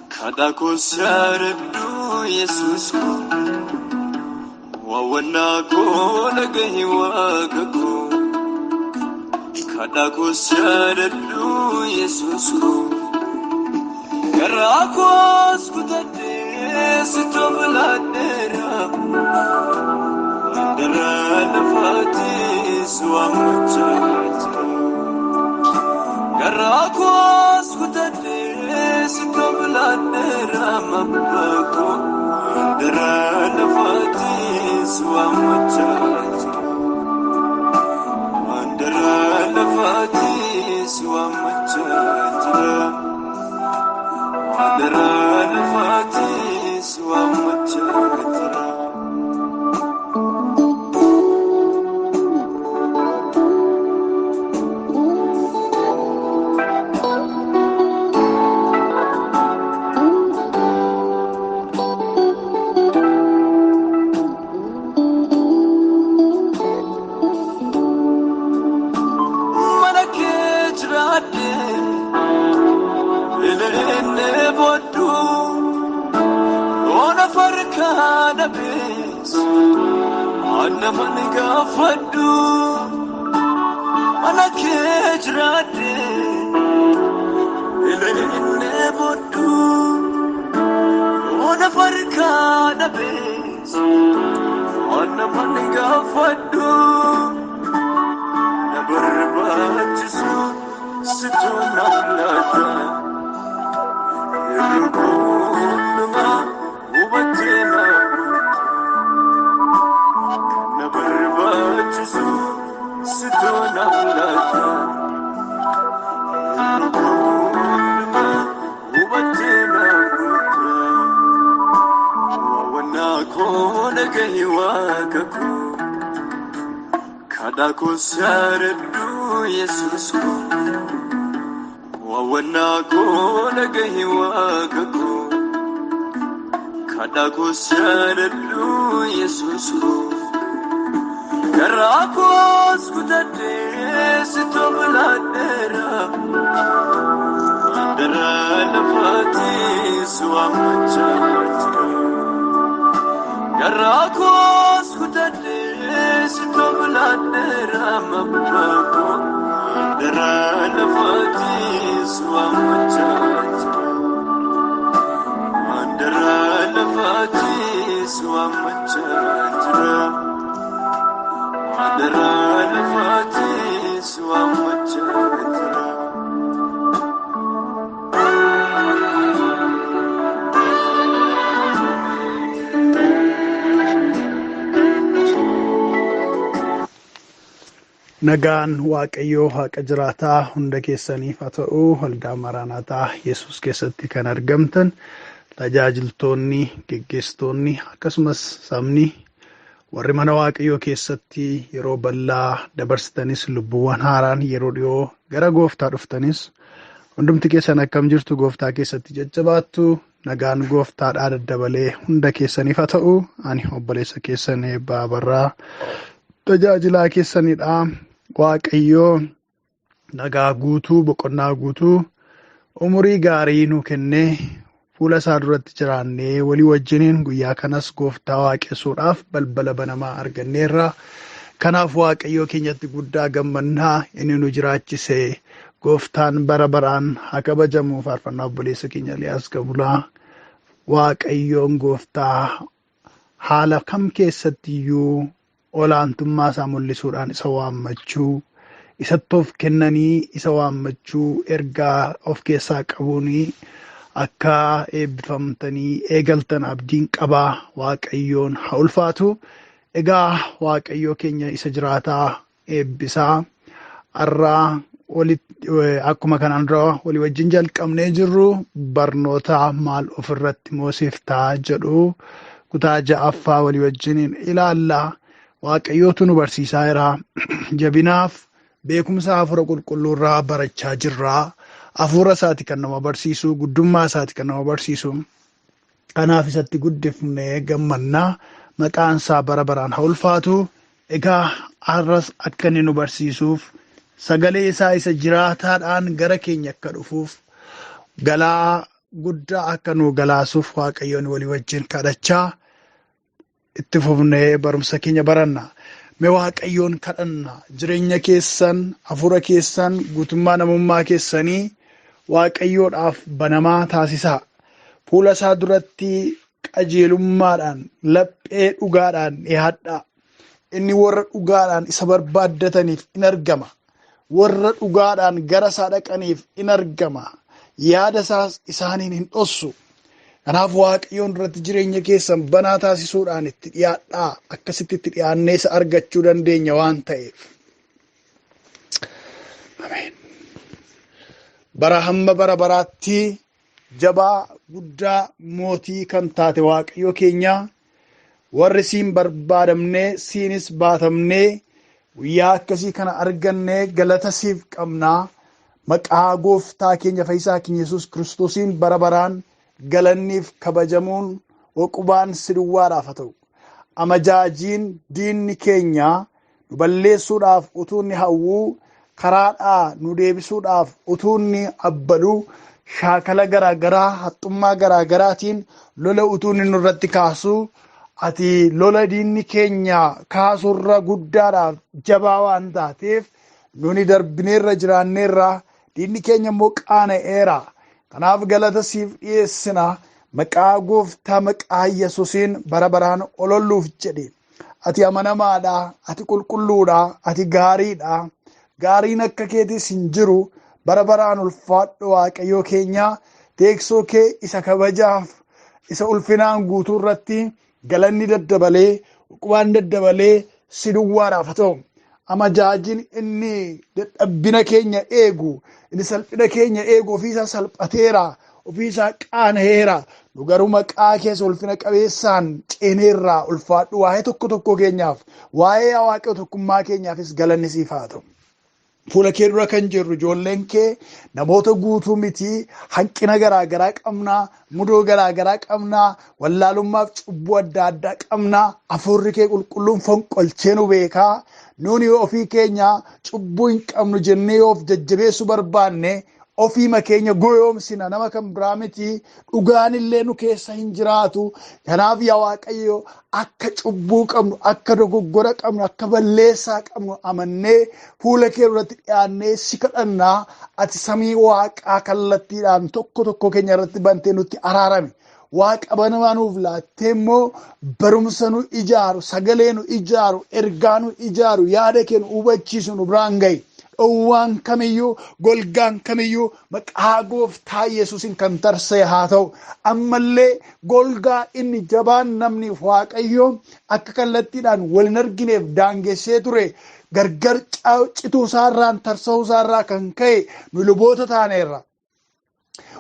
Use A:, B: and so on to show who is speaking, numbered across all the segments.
A: Kadako saradu Yesus ko wawana ko nagahi wagaku Kadako saradu Yesus ko Karako skutade sitobladera Andara nafati suamachat Karako skutade sitobladera mabako Andara nafati suamachat Andara nafati suamachat Andara nafati suamachat Naman gafadu anakejrade ilene bodu ona farkana bes naman gafadu nabarbatsu situnalata yurkunma ubatina Sitonalata ubatena wawana ko nagahi wagaku Kadako saradu Yesus ko wawana ko nagahi wagaku Kadako saradu Yesus ko Karako skutade sitobladera Andara nafati suamachat Karako skutade sitobladera mabako Andara nafati suamachat Andara nafati suamachat Andara nafati suamachat
B: Nagaan Waaqayyoo haqa jiraataa hunda keessaniif haa ta'u waldaa Maraanaataa Yesuus keessatti kan argamtan tajaajiltoonni geggeessitoonni akkasumas sabni warri mana Waaqayyoo keessatti yeroo bal'aa dabarsitanis lubbuuwwan haaraan yeroo dhiyoo gara Gooftaa dhuftanis hundumti keessan akkam jirtu Gooftaa keessatti jajjabaattu nagaan Gooftaadhaa daddabalee hunda keessaniif haa ta'u ani obboleessa keessan Eebbaa Barraa tajaajilaa keessanidha. Waaqayyoo nagaa guutuu boqonnaa guutuu umurii gaarii nu kennee fuula isaa duratti jiraannee walii wajjiniin guyyaa kanas Gooftaa waaqessuudhaaf balbala banamaa arganneerra. Kanaaf Waaqayyoo keenyatti guddaa gammannaa inni nu jiraachisee Gooftaan bara baraan haa kabajamu. Faarfannaa obboleessa keenya Eliyaas Gabulaa Waaqayyoon Gooftaa haala kam keessatti iyyuu olaantummaa isaa mul'isuudhaan isa waammachuu isatti of kennanii isa waammachuu ergaa of keessaa qabuuni akka eebbifamtanii eegaltan abdiin qabaa. Waaqayyoon haa ulfaatu. Egaa Waaqayyoo keenya isa jiraataa eebbisaa arraa akkuma kanaan dura walii wajjin jalqabnee jirru barnoota maal ofirratti moosiftaa jedhu kutaa 6ffaa walii wajjiniin ilaallaa. Waaqayyootu nu barsiisaa jira. Jabinaaf beekumsa Hafuura Qulqulluurraa barachaa jirra. hafuura isaati kan nama barsiisu, guddummaa isaati kan nama barsiisu. Kanaaf isatti guddifnee gammannaa, maqaan isaa bara baraan haa ulfaatu. Egaa har'as akka inni nu barsiisuuf sagalee isaa isa jiraataadhaan gara keenya akka dhufuuf galaa guddaa akka nu galaasuuf Waaqayyoon walii wajjin kadhachaa itti fufnee barumsa keenya baranna. Mee Waaqayyoon kadhanna. Jireenya keessan, hafuura keessan, guutummaa namummaa keessanii Waaqayyoodhaaf banamaa taasisaa. Fuula isaa duratti qajeelummaadhaan, laphee dhugaadhaan dhiyaadhaa. Inni warra dhugaadhaan isa barbaaddataniif in argama. Warra dhugaadhaan gara isaa dhaqaniif in argama. Yaada isaas isaaniin hin dhossu. Kanaaf Waaqayyoon duratti jireenya keessan banaa taasisuudhaan itti dhiyaadhaa. Akkasitti itti dhiyaannee isa argachuu dandeenya waan ta'eef. Ameen. Bara hamma bara baraatti jabaa guddaa mootii kan taate Waaqayyo keenya, warri siin barbaadamnee siinis baatamnee guyyaa akkasii kana argannee galata siif qabnaa. Maqaa gooftaa keenya fayyisaa keenya Yesuus Kiristoosiin bara baraan galanniif kabajamuun oqubaan si duwwaadhaaf haa ta'u. Amajaajiin diinni keenya nu balleessuudhaaf utuu inni hawwuu, karaadhaa nu deebisuudhaaf utuu inni abbaduu, shaakala garaagaraa, haxxummaa garaagaraatiin lola utuu inni nurratti kaasuu, ati lola diinni keenya kaasurra guddaadhaaf jabaa waan taateef nuni darbineerra jiraanneerra, diinni keenya immoo qaana'eera. Kanaaf galata siif dhiyeessina. Maqaa gooftaa maqaa Yesuusiin bara baraan ololluuf jedhe. Ati amanamaadha, ati qulqulluudha, ati gaariidha. Gaariin akka keetis hin jiru. Bara baraan ulfaadhu Waaqayyoo keenya. Teessoo kee isa kabajaaf, isa ulfinaan guutuu irratti galanni daddabalee, uqubaan daddabalee si duwwaadhaaf haa ta'u. Amajaajiin inni dadhabbina keenya eegu, inni salphina keenya eegu ofiisaa salphateera, ofiisaa qaana'eera. Nu garuu maqaa keessa ulfina qabeessaan ceeneerraa ulfaadhu. Waa'ee tokko tokko keenyaaf, waa'ee Waaqayyoo tokkummaa keenyaafis galanni siif haa ta'u. Fuula kee dura kan jirru ijoolleen kee namoota guutuu miti. Hanqina garaagaraa qabnaa, mudoo garaagaraa qabnaa, wallaalummaaf cubbuu adda addaa qabnaa. Hafuurri kee qulqulluun fonqolchee nu beekaa. Nuuni ofii keenya cubbuu hin qabnu jennee of jajjabeessuu barbaanne ofiima keenya goyoomsina, nama kan biraa miti. Dhugaan illee nu keessa hin jiraatu. Kanaaf yaa Waaqayyo akka cubbuu qabnu, akka dogoggora qabnu, akka balleessaa qabnu amannee fuula kee duratti dhiyaannee si kadhannaa. Ati samii Waaqaa kallattiidhaan tokko tokko keenya irratti bantee nutti araarami. Waaqa banamaa nuuf laattee immoo barumsa nu ijaaru, sagalee nu ijaaru, ergaa nu ijaaru, yaada kee nu hubachiisu nu biraan gahi. Dhowwaan kamiyyuu, golgaan kamiyyuu maqaa gooftaa Yesuusiin kan tarsa'e haa ta'u. Ammallee golgaa inni jabaan namni Waaqayyo akka kallattiidhaan wal hin argineef daangessee ture gargar cituu isaarraan tarsa'uu isaarraa kan ka'e nu luboota taaneerra.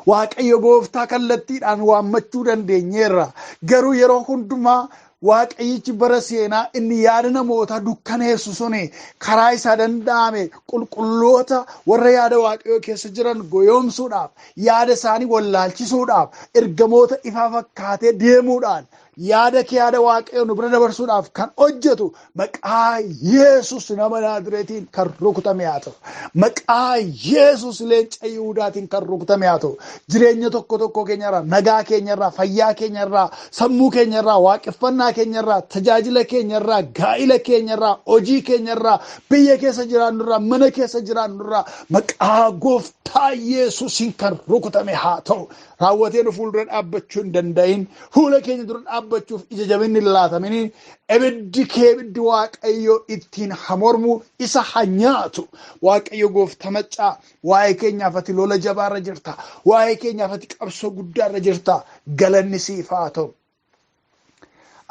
B: Waaqayyo gooftaa kallattiidhaan waammachuu dandeenyeerra. Garuu yeroo hundumaa Waaqayyichi bara seenaa inni yaada namoota dukkaneessu suni karaa isaa danda'ame qulqulloota warra yaada Waaqayyoo keessa jiran goyoomsuudhaaf, yaada isaanii wallaalchisuudhaaf, ergamoota ifaa fakkaatee deemuudhaan yaada kee yaada Waaqayyoo nu bira dabarsuudhaaf kan hojjetu maqaa Yesuus nama Naazreetiin kan rukutame haa ta'u. Maqaa Yesuus leenca Yihuudaatiin kan rukutame haa ta'u. Jireenya tokko tokko keenyarraa, nagaa keenyarraa, fayyaa keenyarraa, sammuu keenyarraa, waaqeffannaa keenyarraa, tajaajila keenyarraa, gaa'ila keenyarraa, hojii keenyarraa, biyya keessa jiraannurraa, mana keessa jiraannurraa maqaa gooftaa Yesuusiin kan rukutame haa ta'u. Raawwatee nu fuuldura dhaabbachuu hin danda'in, fuula keenya dura dhaabbachuuf ija jabinni laatamini, ibiddi kee ibiddi Waaqayyo ittiin hamormu isa hanyaatu. Waaqayyo gooftaa maccaa, waa'ee keenyaaf ati lola jabaarra jirta, waa'ee keenyaaf ati qabsoo guddaarra jirta. Galanni siif haa ta'u.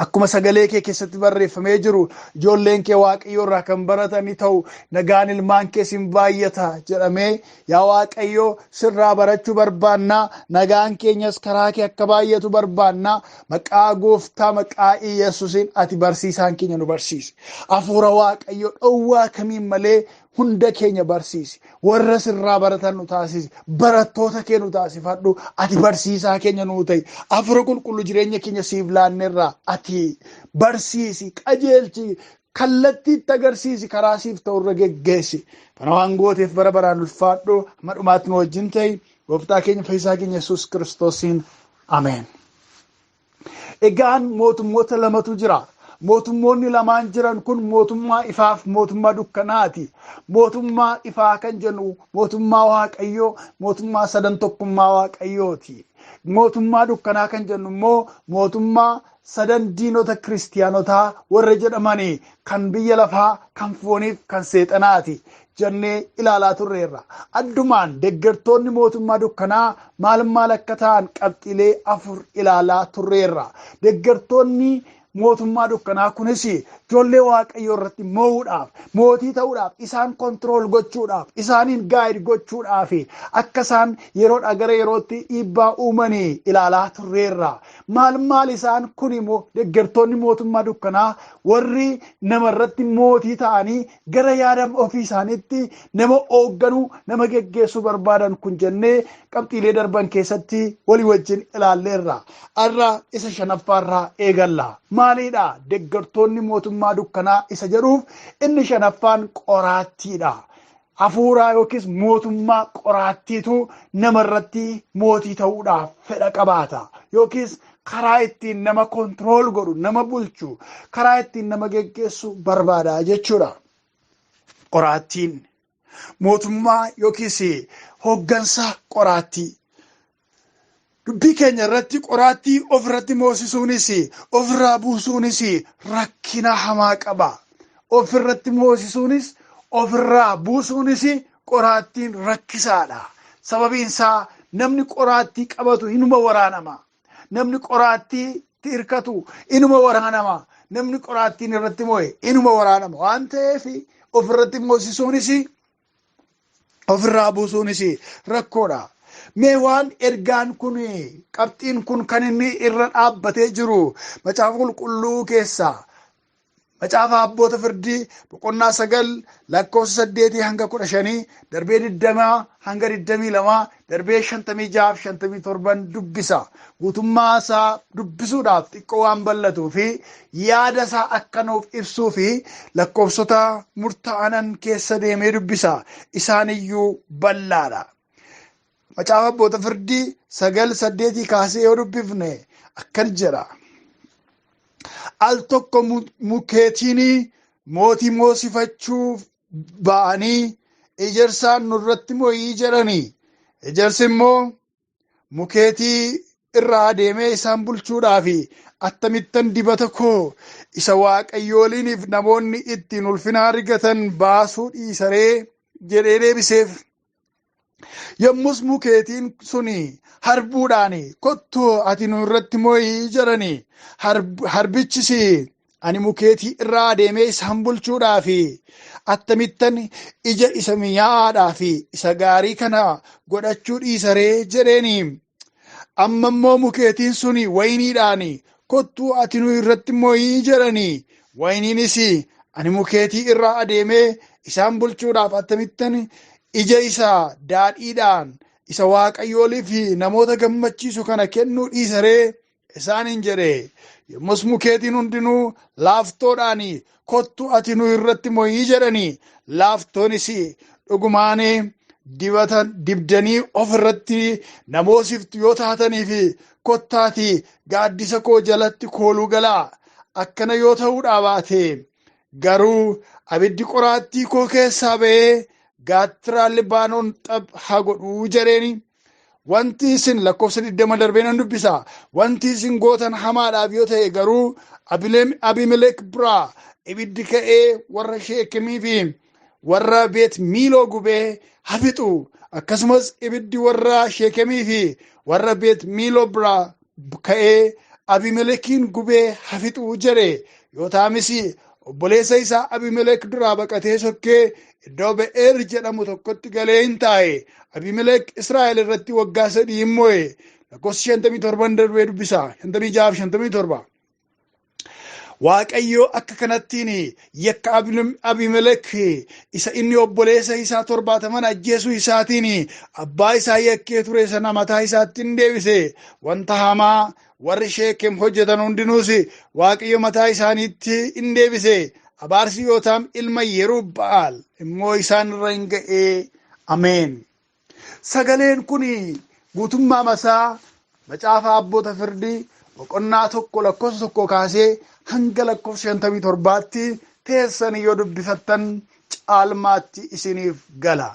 B: Akkuma sagalee kee keessatti barreeffamee jiru, ijoolleen kee Waaqayyo irraa kan baratanii ta'u, nagaan ilmaan kee sin baay'ata jedhamee, yaa Waaqayyo sirraa barachuu barbaannaa, nagaan keenyas karaa kee akka baay'atu barbaannaa. Maqaa gooftaa maqaa Yesuusiin ati barsiisaan keenya nu barsiisi. Hafuura Waaqayyo dhowwaa kamiin malee hunda keenya barsiisi. Warra sirraa baratan nu taasisi. Barattoota kee nu taasifadhu. Ati barsiisaa keenya nuu ta'i. Hafuura qulqulluu jireenya keenya siif laannerraa ati barsiisi, qajeelchi, kallattiitti agarsiisi, karaa siif ta'urra geggeessi. Kana waan gooteef bara baraan ulfaadhu. Hamma dhumaatti nu wajjin ta'i. Gooftaa keenya Fayyisaa keenya Yesuus Kiristoosiin ameen. Egaan mootummoota lamatu jira. Mootummoonni lamaan jiran kun mootummaa ifaaf mootummaa dukkanaati. Mootummaa ifaa kan jennu mootummaa Waaqayyoo, mootummaa sadan tokkummaa Waaqayyooti. Mootummaa dukkanaa kan jennu immoo mootummaa sadan diinota kiristiyaanotaa warra jedhamanii kan biyya lafaa, kan fooniif, kan seexanaati jennee ilaalaa turreerra. Addumaan deeggartoonni mootummaa dukkanaa maal akka ta'an qabxiilee 4 ilaalaa turreerra. Deeggartoonni mootummaa dukkanaa kunis ijoollee Waaqayyoo irratti mo'uudhaaf, mootii ta'uudhaaf, isaan kontirool gochuudhaaf, isaaniin gaayid gochuudhaaf akka isaan yeroodhaa gara yerootti dhiibbaa uumanii ilaalaa turreerra. Maal isaan kun immoo deeggartoonni mootummaa dukkanaa warri nama irratti mootii ta'anii gara yaada ofii isaaniitti nama hoogganuu, nama geggeessuu barbaadan kun jennee qabxiilee darban keessatti walii wajjin ilaalleerra. Har'a isa 5ffaarraa eegalla. Maalidha deeggartoonni mootummaa dukkanaa isa jedhuuf inni 5ffaan qoraattiidha. Hafuuraa yookiis mootummaa qoraattiitu namarratti mootii ta'uudhaaf fedha qabaata. Yookiis karaa ittiin nama kontirool godhu, nama bulchu, karaa ittiin nama geggeessu barbaada jechuudha. Qoraattiin mootummaa yookiis hooggansa qoraattii. Dubbii keenya irratti qoraattii ofirratti moosisuunis ofirraa buusuunis rakkina hamaa qaba. Ofirratti moosisuunis ofirraa buusuunis qoraattiin rakkisaadha. Sababiin isaa namni qoraattii qabatu inuma waraanama. Namni qoraattii hirkatu inuma waraanama. Namni qoraattiin irratti mo'e inuma waraanama. Waan ta'eef ofirratti moosisuunis ofirraa buusuunis rakkoodha. Mee waan ergaan kun qabxiin kun kan inni irra dhaabbatee jiru macaafa qulqulluu keessaa macaafa abboota firdii boqonnaa 9 lakkoofsa 8 hanga 15 darbee 20 hanga 22 darbee 56-57 dubbisa. Guutummaa isaa dubbisuudhaaf xiqqoo waan bal'atuu fi yaada isaa akka nuuf ibsuu fi lakkoofsota murtaa'anan keessa deemee dubbisa. Isaaniyyuu bal'aadha. Macaafa abboota firdii 9:8 kaasee yoo dubbifne akkan jedha. Al tokko mukeetiin mootii moosifachuuf ba'anii ejersaan nurratti mo'ii jedhanii. Ejersi immoo mukeetii irraa deemee isaan bulchuudhaaf attamittan dibata koo isa waaqayyooliiniif namoonni ittiin ulfina argatan baasuu dhiisaree jedhee deebiseef. Yommus mukeetiin suni harbuudhaan kottu ati nurratti mo'ii jedhanii. Harbichis ani mukeetii irraa deemee isaan bulchuudhaaf attamittan ija isa mi'aadhaaf isa gaarii kana godhachuu dhiisaree jedheeni. Amma immoo mukeetiin suni wayiniidhaan kottu ati nurratti mo'ii jedhanii. Wayiniinis ani mukeetii irraa adeemee isaan bulchuudhaaf attamittan ija isa daadhiidhaan isa waaqayyooliif namoota gammachiisu kana kennuu dhiisaree isaaniin jedhe. Yommus mukeetiin hundinuu laaftoodhaan kottu ati nu irratti mo'ii jedhanii. Laaftoonis dhugumaan dibdanii of irratti namoosiftu yoo taataniif kottaati gaaddisa koo jalatti kooluu galaa. Akkana yoo ta'uudhaa baate garuu abiddi qoraattii koo keessaa ba'ee gaattiraan Libaanoon xab haa godhuu jedheeni. Wanti isin lakkoofsa 20 darbee nan dubbisa. Wanti isin gootan hamaadhaaf yoo ta'e garuu Abimelek biraa ibiddi ka'ee warra Sheekemii fi warra Beet Miiloo gubee hafixu. Akkasumas ibiddi warra Sheekemii fi warra Beet Miiloo biraa ka'ee Abimelekiin gubee hafixu jedhe. Yootaamis obboleessa isaa Abimelek duraa baqatee sokkee iddoo Be'eer jedhamu tokkotti galee hin taa'e. Abimelek Israa'el irratti waggaa 3 immoo lakkoofsa 57 darbee dubbisa. 56-57. Waaqayyo akka kanattiin yakka Abimelek isa inni obboleessa isaa 70 ajjeesuu isaatiin abbaa isaa yakkee ture sana mataa isaatti hin deebise. Wanta hamaa warri Sheekem hojjetan hundinuus Waaqayyo mataa isaaniitti hin deebise. Abaarsi Yootaam ilma Yerubbaal immoo isaan irra hin ga'ee. Ameen. Sagaleen kun guutummaa masaa macaafa abboota firdii boqonnaa 1:1 kaasee hanga 57tti teessanii yoo dubbifattan caalmaatti isiniif gala.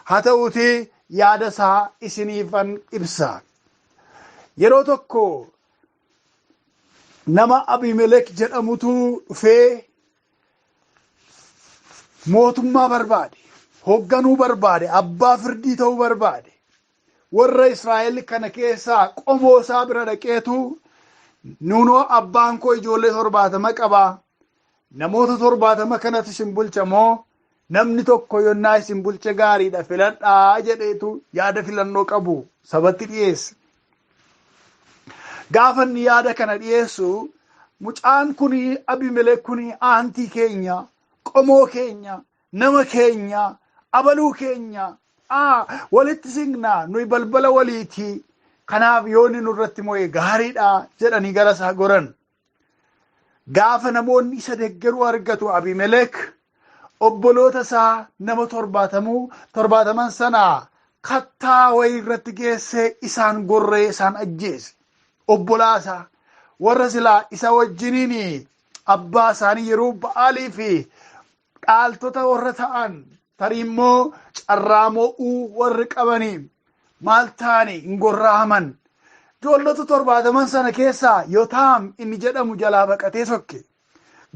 B: Haa ta'uuti yaada isaa isiniifan ibsa. Yeroo tokko nama Abimelek jedhamutu dhufee mootummaa barbaade, hoogganuu barbaade, abbaa firdii ta'uu barbaade. Warra Israa'el kana keessaa qomoo isaa bira dhaqeetu nunoo abbaan koo ijoollee 70 qaba. Namoota 70 kanatti isin bulcha moo namni tokko yonnaa isin bulcha gaariidha filadhaa jedheetu yaada filannoo qabu sabatti dhiyeesse. Gaafa inni yaada kana dhiyeessu mucaan kun Abimelek kun aantii keenya, qomoo keenya, nama keenya, abaluu keenya walitti signaa nuyi balbala waliiti. Kanaaf yoonni nurratti mo'ee gaariidha jedhanii gara isaa goran. Gaafa namoonni isa deeggaruu argatu Abimelek obboloota isaa nama 70 sana kattaa wayii irratti geessee isaan gorree isaan ajjeese. Obbolaa isaa warra silaa isa wajjiniin abbaa isaanii Yerubba'aalii fi dhaaltota warra ta'an tarii immoo carraa mo'uu warri qabanii maal taane hin gorra'aman. Ijoollota 70 sana keessaa Yootaam inni jedhamu jalaa baqatee sokke.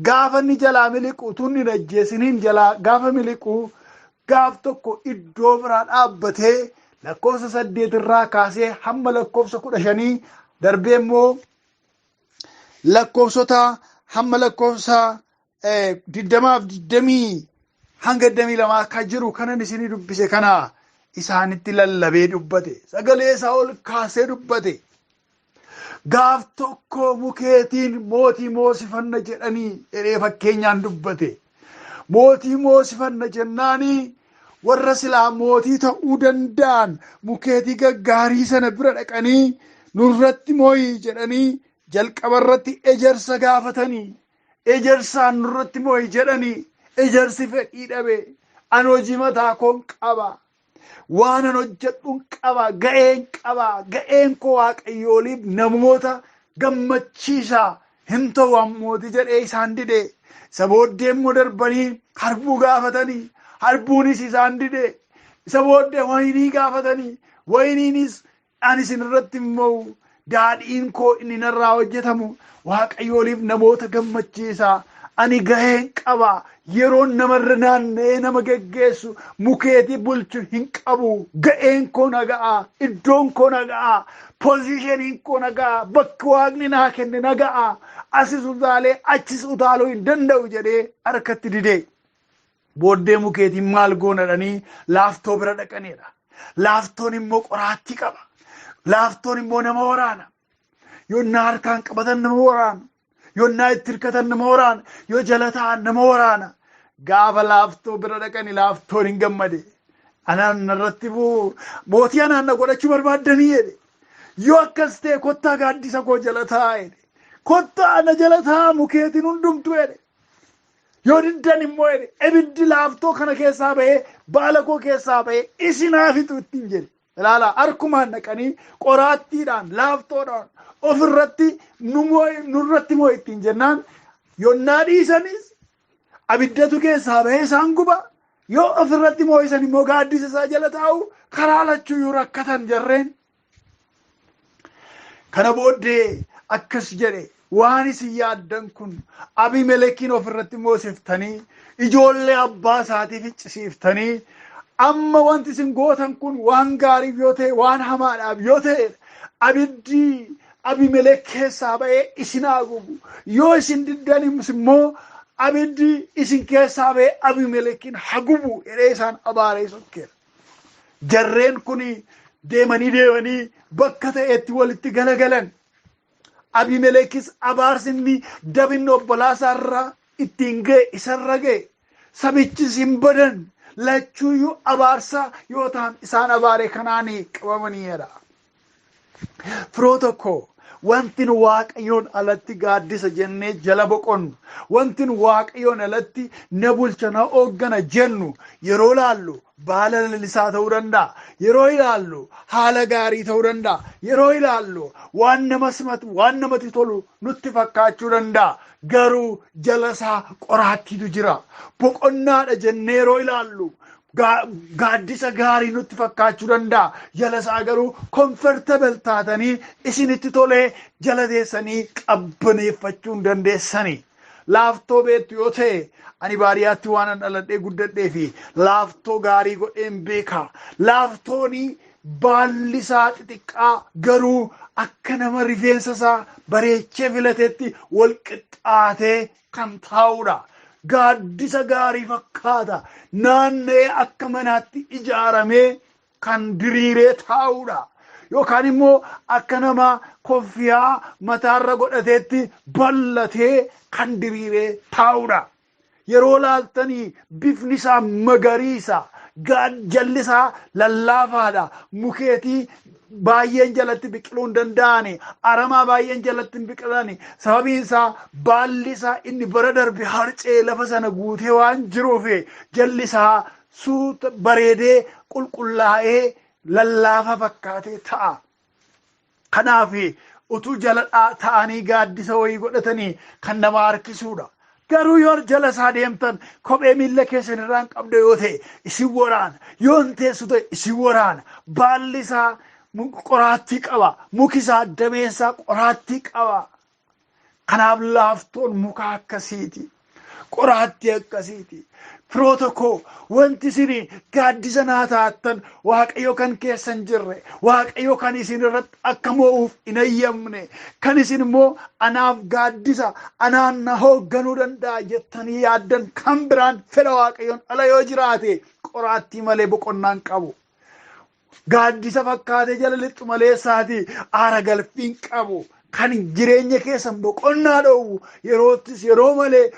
B: Gaafa inni jalaa miliqu tunni hin ajjeesiniin jalaa gaafa miliqu gaaf tokko iddoo biraa dhaabbatee lakkoofsa 8 irraa kaasee hamma lakkoofsa 15 darbee immoo lakkoofsota hamma lakkoofsa 20 hanga 22 akka jiru kanan isinii dubbise kana isaanitti lallabee dubbate. Sagalee isaa ol kaasee dubbate. Gaaf tokko mukeetiin mootii moosifanna jedhanii jedhee fakkeenyaan dubbate. Mootii moosifanna jennaanii warra silaa mootii ta'uu danda'an mukeetii gaggaarii sana bira dhaqanii nurratti moo'ii jedhanii jalqabarratti ejersa gaafatanii. Ejersaan nurratti moo'ii jedhanii ejersi fedhii dhabe. Ani hojii mataa koon qaba. Waan an hojjedhuun qaba, ga'een qaba. Ga'een koo Waaqayyooliif namoota gammachiisaa hin ta'u mootii jedhee isaan dide. Isa booddee immoo darbanii harbuu gaafatanii harbuunis isaan dide. Isa booddee waynii gaafatanii wayniinis ani isin irratti immoo daadhiin koo inni narraa hojjetamu Waaqayyooliif namoota gammachiisaa. Ani ga'een qaba. Yeroon namarra naanna'ee nama geggeessu mukeetii bulchu hin qabu. Ga'een koo naga'a. Iddoon koo naga'a. Poozishiniin koo naga'a. Bakki Waaqni naa kenne naga'a. Asis utaalee achis utaaluu hin danda'u jedhee harkatti didee. Booddee mukeetiin maal goonadhanii laaftoo bira dhaqaniidha. Laaftoon immoo qoraattii qaba. Laaftoon immoo nama waraana. Yonnaa harkaan qabatan nama waraana. Yonnaa itti hirkatan nama waraana. Yoo jala ta'an nama waraana. Gaafa laaftoo bira dhaqanii laaftoon hin gammade. Anaan narratti bu'u mootii anaan na godhachuu barbaaddanii jedhe. Yoo akkas ta'e kottaa gaaddisa koo jala taa'aa jedhe. Kottaa na jala taa'aa mukeetiin hundumtu jedhe. Yoo diddan immoo jedhe ibiddi laaftoo kana keessaa bahee baala koo keessaa bahee isinaafitu ittiin jedhe. Ilaalaa harkumaan dhaqanii qoraattiidhaan laaftoodhaan ofirratti nurratti moo ittiin jennaan yonnaa dhiisanis abiddatu keessaa bahee isaan guba. Yoo ofirratti moo isan immoo gaaddisa isaa jala taa'u karaa lachuu yoo rakkatan jarreen. Kana booddee akkas jedhe waan isin yaaddan kun Abimelekiin ofirratti moosiftanii ijoollee abbaa isaatiif iccisiiftanii amma wanti isin gootan kun waan gaariif yoo ta'e waan hamaadhaaf yoo ta'e abiddi Abimelek keessaa bahee isin haa gubu. Yoo isin diddanis immoo abiddi isin keessaa bahee Abimelekiin haa gubu jedhee isaan abaaree sokkeera. Jarreen kun deemanii bakka ta'etti walitti galagalan. Abimelekis abaarsinni dabinni obbolaasaa irraa ittiin ga'e isarra ga'e. Sabichis hin badan lachuuyyuu abaarsa yoo ta'an isaan abaare kanaanii qabamaniidha. Firoota koo wantin waaqayyoon alatti gaaddisa jennee jala boqonnu, wantin waaqayyoon alatti na bulcha na hooggana jennu yeroo ilaallu baala lalisaa ta'uu danda'a, yeroo ilaallu haala gaarii ta'uu danda'a, yeroo ilaallu waan nama simatu waan namatti tolu nutti fakkaachuu danda'a. Garuu jala isaa qoraattiitu jira. Boqonnaadha jennee yeroo ilaallu gaaddisa gaarii nutti fakkaachuu danda'a. Jala isaa garuu comfortable taatanii isinitti tolee jala teessanii qabbaneeffachuu hin dandeessani. Laaftoo beektu yoo ta'e ani baadiyyaatti waan dhaladhee guddadhee fi laaftoo gaarii godheen beeka. Laaftooni baalli isaa xixiqqaa garuu akka nama rifeensa isaa bareechee filateetti wal qixxaatee kan taa'udha. Gaaddisa gaarii fakkaata. Naanna'ee akka manaatti ijaaramee kan diriiree taa'udha. Yookaan immoo akka nama koffiyaa mataarra godhateetti bal'atee kan diriiree taa'udha. Yeroo laaltanii bifni isaa magariisa, jalli isaa lallaafaadha. Mukeetii baay'een jalatti biqiluu hin danda'ani, aramaa baay'een jalatti hin biqilani. Sababiin isaa baalli isaa inni bara darbe harcee lafa sana guutee waan jiruuf jalli isaa suuta bareedee qulqullaa'ee lallaafa fakkaatee ta'a. Kanaaf utuu jala ta'anii gaaddisa wayii godhatanii kan nama harkisuudha. Garuu yoo jala isaa deemtan kophee miilla keessan irraan qabda yoo ta'e isin waraana, yoo hin teessu ta'e isin waraana. Baalli isaa qoraattii qaba, muki isaa dameensaa qoraattii qaba. Kanaaf laaftoon muka akkasiiti, qoraattii akkasiiti. Firoota koo wanti isin gaaddisa naa taatan waaqayyo kan keessan jirre, waaqayyo kan isin irratti akka mo'uuf hin ayyamne, kan isin immoo anaaf gaaddisa anaan na hoogganuu danda'a jettanii yaaddan kan biraan fedha waaqayyoon ala yoo jiraate qoraattii malee boqonnaan qabu. Gaaddisa fakkaatee jala lixxu malee isaati aara galfiin qabu. Kan jireenya keessan boqonnaa dhoowwu yeroottis yeroo malee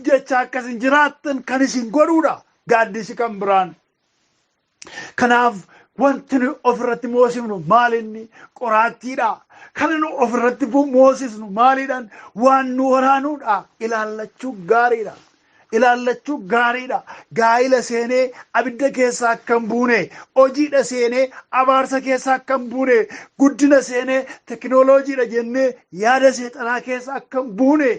B: jecha akkasin jiraattan kan isin godhuudha gaaddisi kan biraan. Kanaaf wanti nu ofirratti moosifnu maalinni qoraattiidha. Kan nu ofirratti moosifnu maaliidhaan waan nu waraanuudha. Ilaallachuu gaariidha. Ilaallachuu gaariidha. Gaa'ila seenee abidda keessaa akka hin buune, hojiidha seenee abaarsa keessaa akka hin buune, guddina seenee tekinooloojiidha jennee yaada seexanaa keessaa akka hin buune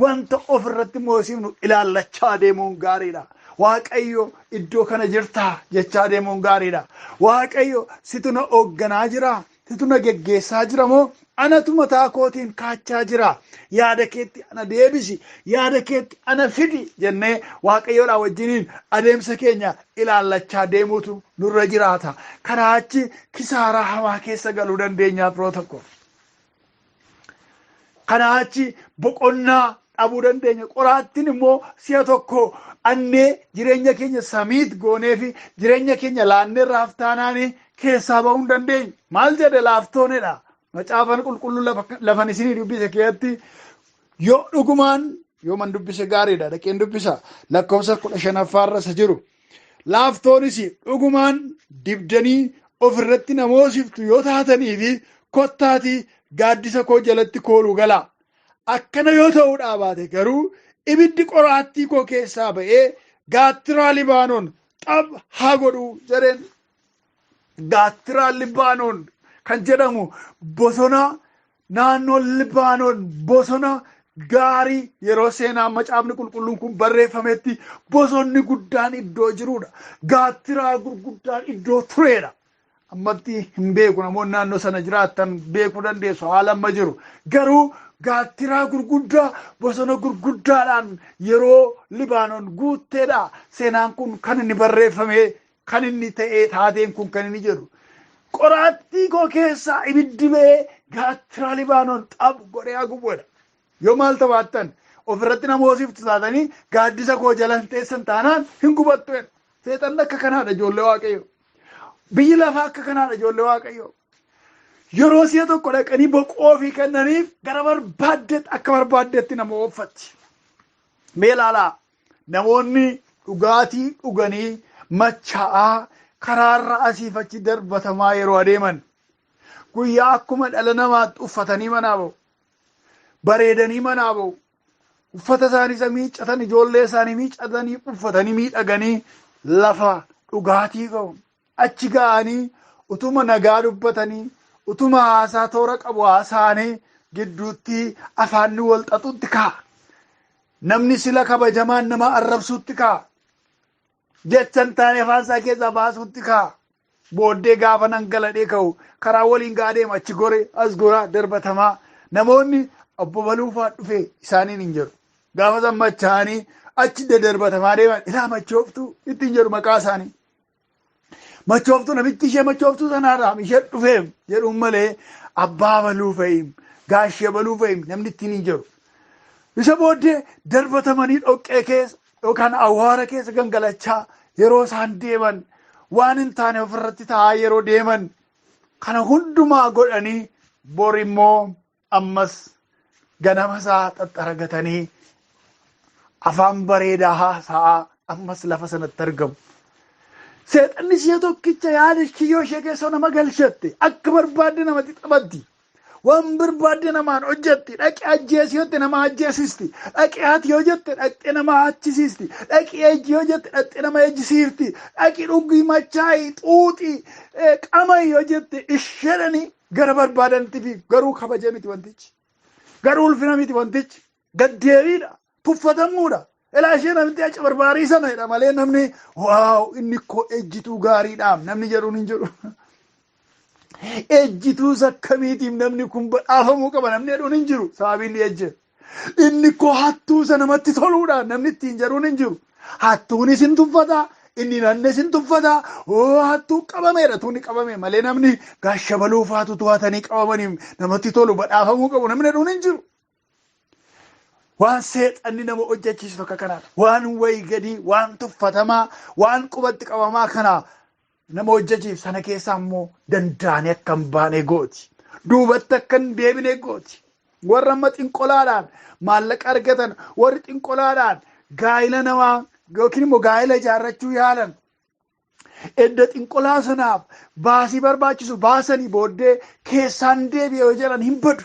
B: wanta ofirratti moosifnu ilaallachaa deemuun gaariidha. Waaqayyo iddoo kana jirtaa jechaa deemuun gaariidha. Waaqayyo situ na hoogganaa jira, situ na geggeessaa jira moo anatu mataa kootiin kaachaa jira. Yaada keetti ana deebisi, yaada keetti ana fidi jennee waaqayyoodhaa wajjiniin adeemsa keenya ilaallachaa deemuutu nurra jiraata. Kanaa achi kisaaraa hamaa keessa galuu dandeenya firoota koo. Kanaa achi boqonnaa dhabuu dandeenya. Qoraattiin immoo si'a tokko annee jireenya keenya samiit goonee fi jireenya keenya laannee raaftaanaanii keessaa ba'uu hin dandeenye. Maal jedhe laaftoonedha. Macaafan qulqulluu lafan isinii dubbise keessatti yoo dhugumaan yoo man dubbise gaariidha dhaqeen dubbisa lakkoofsa 15 irra jiru. Laaftoonis dhugumaan dibdanii ofirratti na moosiftu yoo taatanii fi kottaatii gaaddisa koo jalatti kooluu galaa. Akkana yoo ta'uudhaa baate garuu ibiddi qoraattii koo keessaa ba'ee gaattiraa Libaanoon xab haa godhuu jedheen. Gaattiraa Libaanoon kan jedhamu bosona naannoo Libaanoon bosona gaarii yeroo seenaa macaafni qulqulluun kun barreeffametti bosonni guddaan iddoo jiruudha. Gaattiraa gurguddaan iddoo tureedha. Ammatti hin beeku namoonni naannoo sana jiraattan beekuu dandeessu haala amma jiru. Garuu gaattiraa gurguddaa bosona gurguddaadhaan yeroo Libaanoon guutteedha. Seenaan kun kan inni barreeffame kan inni ta'ee taateen kun kan inni jedhu. Qoraattii koo keessaa ibiddi ba'ee gaattiraa Libaanoon xab godhee haguugodha. Yoo maal tabaattan ofirratti na moosiftu taatanii gaaddisa koo jalan teessan taanaan hin gubattu. Seexanni akka kanaadha ijoollee Waaqayyo. Biyyi lafaa akka kanaadha ijoollee Waaqayyo. yeroo si'a tokko dhaqanii boqoo fi kennaniif gara barbaaddetti akka barbaaddetti nama oofatti. Mee ilaalaa namoonni dhugaatii dhuganii machaa'aa karaarra asiif achi darbatamaa yeroo adeeman guyyaa akkuma dhala namaatti uffatanii manaa ba'u, bareedanii manaa ba'u, uffata isaanii miiccatan, ijoollee isaanii miiccatanii uffatanii miidhaganii lafa dhugaatii ga'u. Achi ga'anii utuma nagaa dubbatanii utuma haasaa toora qabu haasaanii gidduutti afaanni wal xaxutti ka'a. Namni sila kabajamaan nama arrabsuutti ka'a. Jechan taane afaan isaa keessaa baasuutti ka'a. Booddee gaafa nangaladhee ka'u karaa waliin gaa deema achi gore as goraa darbatamaa. Namoonni obbo Baluufaa dhufe isaaniin hin jedhu. Gaafa san machaa'anii achi darbatamaa deeman ilaa machooftuu ittiin jedhu maqaa isaanii. Machooftuu namichi ishee machooftuu sanaadhaam ishee dhufeem jedhuun malee abbaa Baluufeem gaashee Baluufeem namni ittiin hin jedhu. Isa booddee darbatamanii dhoqqee keessa yookaan awwaara keessa gangalachaa yeroo isaan deeman waan hin taane ofirratti taa'aa yeroo deeman kana hundumaa godhanii bor immoo ammas ganama isaa xaxxaragatanii afaan bareedaa haasa'aa ammas lafa sanatti argamu. Seexanni ishee tokkicha yaada kiyyoo ishee keessa nama galchatte akka barbaadde namatti taphatti. Waan barbaadde namaan hojjetti dhaqee ajjeesi yoo jette nama ajjeesisti. Dhaqee haati yoo jette dhaqxee nama haachisiisti. Dhaqee ejji yoo jette dhaqxee nama ejjisiifti. Dhaqee dhugii machaa'ii xuuxii qama'i yoo jette ishedhanii gara barbaadanitti fi garuu kabajee miti wantichi. Garuu ulfina miti wantichi. Gaddeebiidha. Tuffatamuudha. Ilaa ishee namitti achi barbaarii sana jedha malee namni waaw inni koo ejjituu gaariidhaam namni jedhuun hin jedhu. Ejjituu akkamiitiif namni kun badhaafamuu qaba namni jedhuun hin jiru sababiin ejje. Inni koo hattuusa namatti toluudha namni ittiin jedhuun hin jiru. Hattuunis hin tuffataa inni nannes hin tuffataa hattuu qabameedha tuunni qabame malee namni gaasha Baluufaatu to'atanii qabamaniif namatti tolu badhaafamuu qabu namni jedhuun hin jiru. Waan seexanni nama hojjechiisu tokko kanaadha. Waan wayii gadii, waan tuffatamaa, waan qubatti qabamaa kanaa nama hojjechiif sana keessaa immoo danda'anii akka hin baane gooti. Duubatti akka hin deebine gooti. Warra amma xinqolaadhaan maallaqa argatan, warri xinqolaadhaan gaa'ila namaa yookiin immoo gaa'ila ijaarrachuu yaalan. Edda xinqolaa sanaaf baasii barbaachisu baasanii booddee keessaan deebi'e yoo jedhan hin badu.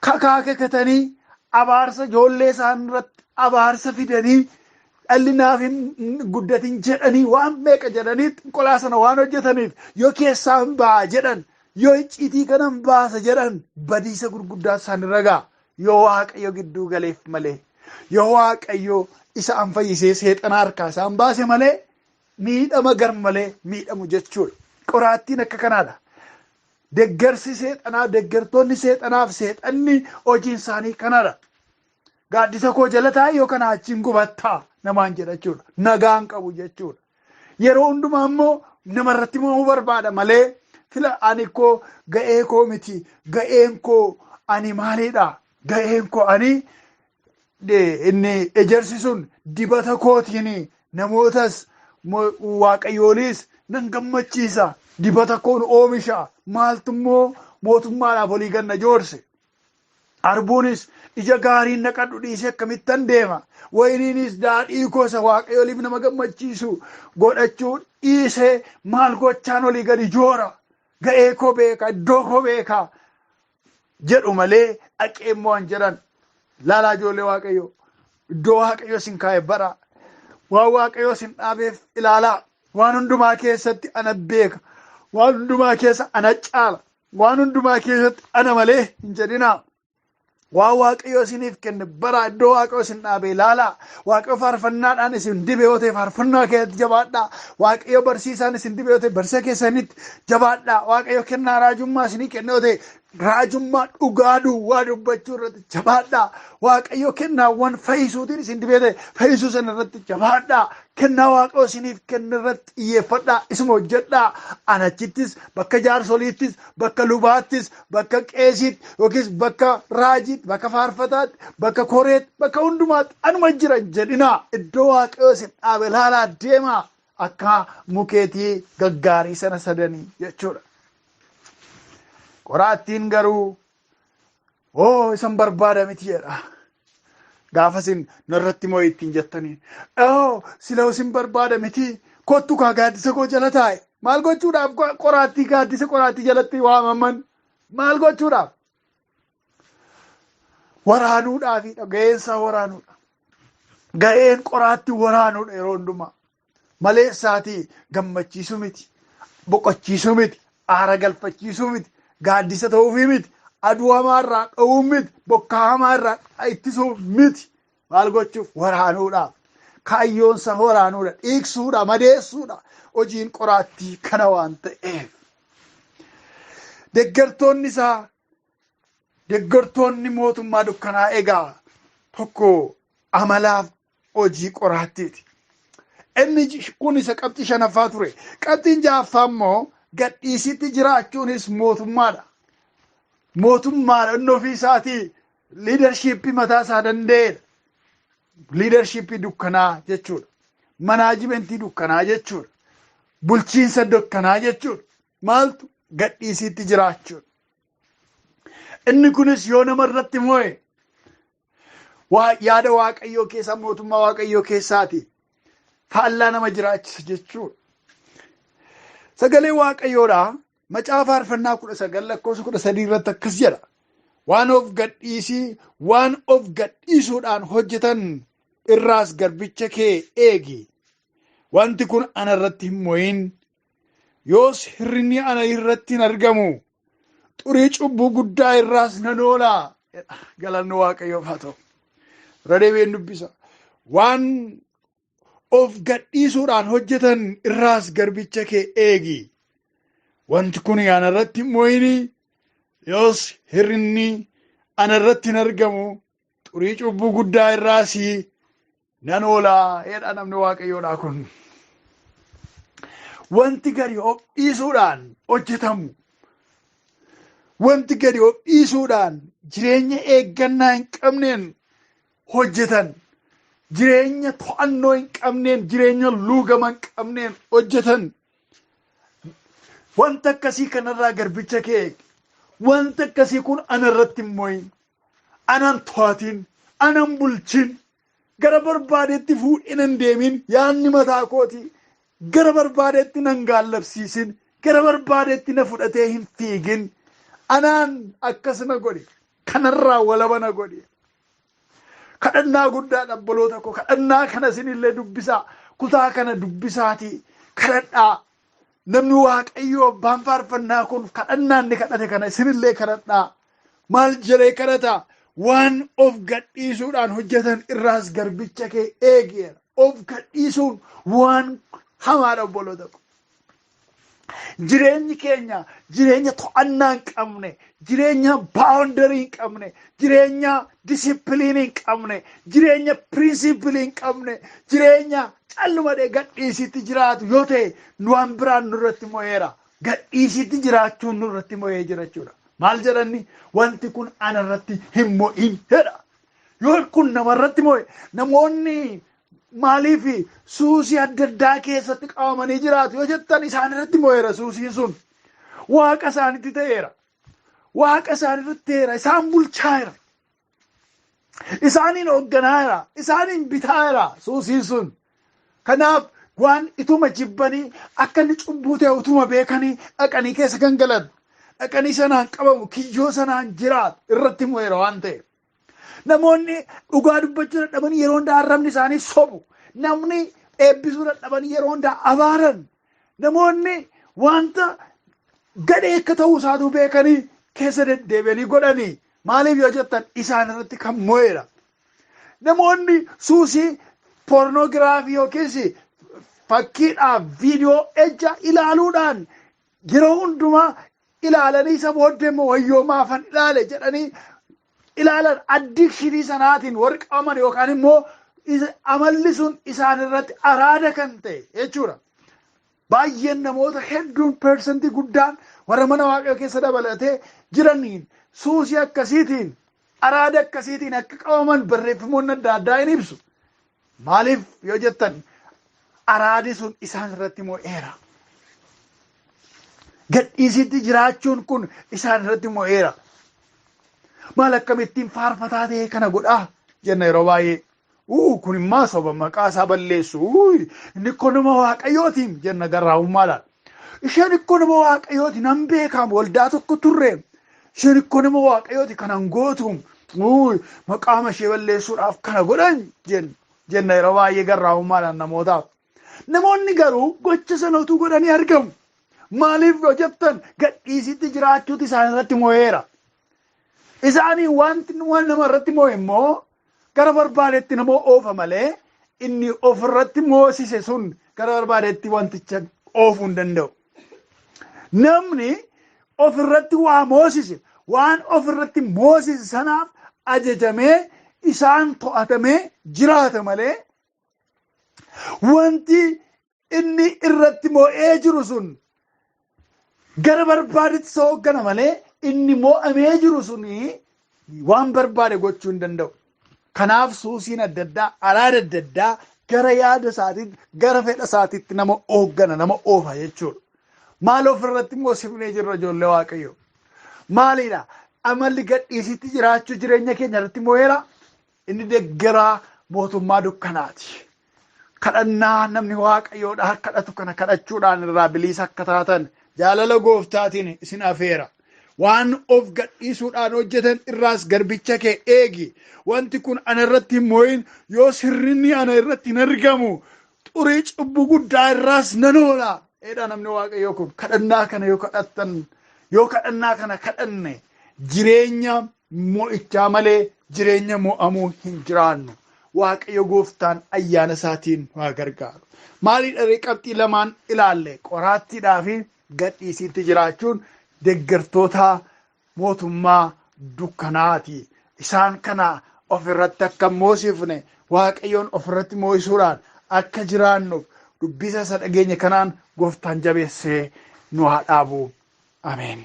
B: Kakaakatanii abaarsa ijoollee isaan irratti abaarsa fidanii dhalli naaf hin guddatin jedhanii waan meeqa jedhanii xinqolaa sana waan hojjetaniif yoo keessaan ba'a jedhan yoo icciitii kanan baasa jedhan badiisa gurguddaa isaan irra ga'a yoo Waaqayyo gidduu galeef malee yoo Waaqayyo isa an fayyisee seexana harkaa isaan baase malee miidhama gar malee miidhamu jechuudha. Qoraattiin akka kanaadha. Deggersi seexanaa deggertoonni seexanaaf seexanni hojiin isaanii kanadha. Gaaddisa koo jala taa'e yoo kana achiin gubattaa namaan jedha jechuudha. Nagaan qabu jechuudha. Yeroo hundumaa immoo namarratti mo'uu barbaada malee fila ani koo ga'ee koo miti. Ga'een koo ani maalidha? Ga'een koo ani inni ejersi sun dibata kootiin namootas waaqayyoonis nan gammachiisa. Dibata koon oomisha maaltummoo mootummaadhaaf olii ganna joorse. Arbuunis ija gaariin naqadhu dhiisee akkamittan deema. Wayniinis daadhii gosa waaqayyooliif nama gammachiisu godhachuu dhiisee maal gochaan olii gadi joora. Ga'ee koo beeka iddoo koo beeka jedhu malee dhaqee immoo hin jedhan. Laalaa ijoollee waaqayyo iddoo waaqayyo sin kaa'e bara. Waan waaqayyo sin dhaabeef ilaalaa. Waan hundumaa keessatti ana beeka. Waan hundumaa keessa ana caala. Waan hundumaa keessatti ana malee hin jedhinaa. Waan waaqayyo isiniif kenne bara iddoo waaqayyo isin dhaabe ilaalaa. Waaqayyo faarfannaadhaan isin dibe yoo ta'e faarfannaa keessatti jabaadhaa. Waaqayyo barsiisaan isin dibe yoo ta'e barsiisa keessanitti jabaadhaa. Waaqayyo kennaa raajummaa isinii kenne yoo ta'e raajummaa dhugaa duwwaa dubbachuu irratti jabaadhaa. Waaqayyo kennaawwan fayyisuutiin isin dibee ta'e fayyisuu sana irratti jabaadhaa. Kennaa waaqayyo isiniif kenne irratti xiyyeeffadhaa. Isuma hojjedhaa. Anachittis bakka jaarsoliittis bakka lubaattis bakka qeesiitti yookiis bakka raajiitti bakka faarfataatti bakka koreetti bakka hundumaatti anuma jira jedhinaa. Iddoo waaqayyo isin dhaabe ilaalaa deemaa akka mukeetii gaggaarii sana sadanii jechuudha. Qoraattiin garuu isan barbaada miti jedha. Gaafasin narratti moo ittiin jettanii sila isin barbaada miti kottu kaa gaaddisa koo jala taa'e. Maal gochuudhaaf qoraattii gaaddisa qoraattii jalatti waamaman maal gochuudhaaf? Waraanuudhaafidha. Ga'eensaa waraanuudha. Ga'een qoraattii waraanuudha yeroo hundumaa. Malee isaatii gammachiisuu miti. Boqochiisuu miti. Aara galfachiisuu miti. Gaaddisa ta'uufii miti. Aduu hamaarraa dhowuu miti. Bokkaa hamaarraa ittisuu miti. Maal gochuuf? Waraanuudhaaf. Kaayyoonsa waraanuudha. Dhiigsuudha. Madeessuudha. Hojiin qoraattii kana waan ta'eef. Deeggartoonni mootummaa dukkanaa egaa tokko amalaaf hojii qoraattiiti. Inni kun isa qabxii 5ffaa ture. Qabxiin 6ffaa immoo gadhiisitti jiraachuunis mootummaadha. Mootummaadha inni ofii isaatii liidarshiippii mataa isaa danda'edha. Liidarshiippii dukkanaa jechuudha. Manaajimentii dukkanaa jechuudha. Bulchiinsa dukkanaa jechuudha. Maaltu? Gadhiisitti jiraachuudha. Inni kunis yoo nama irratti moo'e yaada Waaqayyoo keessa mootummaa Waaqayyoo keessaati faallaa nama jiraachisa jechuudha. Sagalee Waaqayyoodhaa Macaafa Faarfannaa 19:13 irratti akkas jedha. Waan of gadhiisuudhaan hojjetan irraas garbicha kee eegi. Wanti kun ana irratti hin moo'in. Yoos hirrinni ana irratti hin argamu. Xurii cubbuu guddaa irraas nan oolaa. Galanni Waaqayyoof haa ta'u. Radeebeen dubbisa. Waan of gadhiisuudhaan hojjetan irraas garbicha kee eegi. Wanti kun ana irratti hin moo'in. Yoos hirrinni ana irratti hin argamu. Xurii cubbuu guddaa irraas nan oolaa. Jedha namni Waaqayyoodhaa kun. Wanti gadi of dhiisuudhaan hojjetamu. Wanti gadi of dhiisuudhaan jireenya eeggannaa hin qabneen hojjetan. Jireenya to'annoo hin qabneen, jireenya luugama hin qabneen hojjetan. Wanta akkasii kanarraa garbicha kee eegi. Wanta akkasii kun ana irratti hin moo'in. Anan to'atin. Anan bulchin. Gara barbaadeetti fuudhin hin deemin. Yaanni mataa kooti. Gara barbaadeetti nan gaallabsiisin. Gara barbaadeetti na fudhatee hin fiigin. Anaan akkas na godhi. Kanarraa walaba na godhi. Kadhannaa guddaa dhabbaloota koo. Kadhannaa kana isinillee dubbisaa. Kutaa kana dubbisaati. Kadhadhaa. Namni Waaqayyoo abbaan faarfannaa kun kadhannaa inni kadhate kana isinillee kadhadhaa. Maal jedhee kadhata? Waan of gadhiisuudhaan hojjetan irraas garbicha kee eegi. Of gadhiisuun waan hamaadha obboloota koo. Jireenyi keenya jireenya to'annaa hin qabne, jireenya baawundarii hin qabne, jireenya disipiliinii hin qabne, jireenya pirinsipilii hin qabne, jireenya callumadhee gadhiisitti jiraatu yoo ta'e waan biraan nurratti mo'eera. Gadhiisitti jiraachuun nurratti mo'ee jira jechuudha. Maal jedhanni? Wanti kun ana irratti hin mo'in jedha. Yoo kun namarratti mo'e namoonni maaliif suusii adda addaa keessatti qabamanii jiraatu yoo jettan isaan irratti mo'eera suusiin sun. Waaqa isaanitti ta'eera. Waaqa isaaniirratti ta'eera. Isaan bulchaa'eera. Isaaniin hoogganaa'eera. Isaaniin bitaa'eera suusiin sun. Kanaaf waan ituma jibbanii akka inni cubbuu ta'e utuma beekanii dhaqanii keessa gangalan. Dhaqanii sanaan qabamu kiyyoo sanaan jiraatu irratti mo'eera waan ta'eef. Namoonni dhugaa dubbachuu dadhabanii yeroo hundaa arrabni isaanii sobu. Namni eebbisuu dadhabanii yeroo hundaa abaaran. Namoonni wanta gadhee akka ta'uu isaatu beekanii keessa deddeebi'anii godhanii. Maaliif yoo jettan isaan irratti kan mo'eera. Namoonni suusii poornoogiraafii yookiis fakkiidhaaf viidiyoo ejja ilaaluudhaan yeroo hundumaa ilaalanii isa booddee immoo wayyoo maafan ilaale jedhanii ilaalan addikshinii sanaatiin warri qabaman yookaan immoo amalli sun isaan irratti araada kan ta'e jechuudha. Baay'een namoota hedduun persentii guddaan warra mana Waaqayyoo keessa dabalatee jiraniin suusii akkasiitiin araada akkasiitiin akka qabaman barreeffamoonni adda addaa hin ibsu. Maaliif yoo jettan araadi sun isaan irratti mo'eera. gadhiisitti jiraachuun kun isaan irratti mo'eera. Maal akkamittiin faarfataa ta'e kana godhaa jenna yeroo baay'ee. Kun immoo soba maqaa isaa balleessu. Inni kun nama Waaqayyootiin jenna garraamummaadhaan. Isheen ikkoo nama Waaqayyooti nan beekamu waldaa tokko turre. Isheen ikkoo nama Waaqayyooti kanan gootu. Maqaama ishee balleessuudhaaf kana godhan jenna yeroo baay'ee garraamummaadhaan namootaaf. Namoonni garuu gocha sanatu godhanii argamu. Maaliif yoo jettan gadhiisitti jiraachuuti isaan irratti mo'eera. Isaanii wanti nama irratti mo'e immoo gara barbaadetti nama oofa malee inni ofirratti moosise sun gara barbaadetti wanticha oofuu hin danda'u. Namni ofirratti waa moosise waan ofirratti moosise sanaaf ajajamee isaan to'atamee jiraata malee wanti inni irratti mo'ee jiru sun gara barbaadetti isa hooggana malee inni mo'amee jiru suni waan barbaade gochuu hin danda'u. Kanaaf suusiin adda addaa, araada adda addaa gara yaada isaatiitti, gara fedha isaatiitti nama hooggana, nama oofa jechuudha. Maal ofirratti moosifnee jirra ijoollee Waaqayyoo? Maalidha? Amalli gadhiisitti jiraachuu jireenya keenya irratti mo'eera. Inni deeggaraa mootummaa dukkanaati. Kadhannaa namni Waaqayyoodhaan kadhatu kana kadhachuudhaan irraa bilisa akka taatan jaalala gooftaatiin isin afeera. Waan of gadhiisuudhaan hojjetan irraas garbicha kee eegi. Wanti kun ana irratti hin mo'in yoo sirrinni ana irratti hin argamu xurii cubbuu guddaa irraas nan oola. Eedha namni Waaqayyoo kun kadhannaa kana yoo kadhannaa kana kadhanne jireenya mo'ichaa malee jireenya mo'amuu hin jiraannu. Waaqayyo gooftaan ayyaana isaatiin waa gargaaru. Maaliidha qabxii lamaan ilaalle qoraattiidhaa fi gadhiisitti jiraachuun deeggartoota mootummaa dukkanaati. Isaan kana ofirratti akka moosifne Waaqayyoon ofirratti moosisuudhaan akka jiraannuuf dubbisa isa dhageenya kanaan gooftaan jabeessee nu haa dhaabu. Ameen.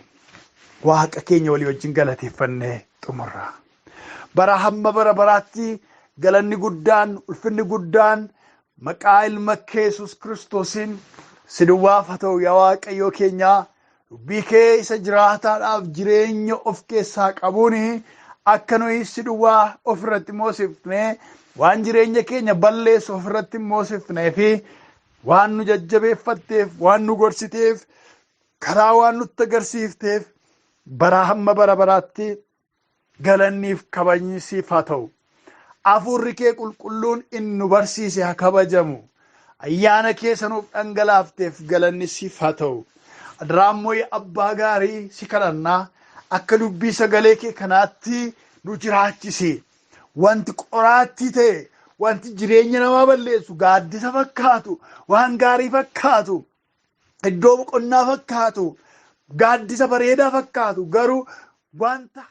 B: Waaqa keenya walii wajjin galateeffannee xumurra. Bara hamma bara baraatti galanni guddaan, ulfinni guddaan maqaa ilma kee Yesuus Kiristoosiin si duwwaaf haa ta'u yaa Waaqayyoo keenyaa. Dubbii kee isa jiraataadhaaf jireenya of keessaa qabuun akka nuyi si duwwaa ofirratti moosifnee waan jireenya keenya balleessu ofirratti moosifnee fi waan nu jajjabeeffatteef, waan nu gorsiteef, karaa waan nutti agarsiifteef bara hamma bara baraatti galanniif kabajni siif haa ta'u. Hafuurri kee qulqulluun inni nu barsiise haa kabajamu. Ayyaana kee sanuuf dhangalaafteef galanni siif haa ta'u. Adiraammoo abbaa gaarii si kadhannaa akka dubbii sagalee kee kanaatti nu jiraachisi. Wanti qoraattii ta'e, wanti jireenya namaa balleessu, gaaddisa fakkaatu, waan gaarii fakkaatu, iddoo boqonnaa fakkaatu, gaaddisa bareedaa fakkaatu garuu wanta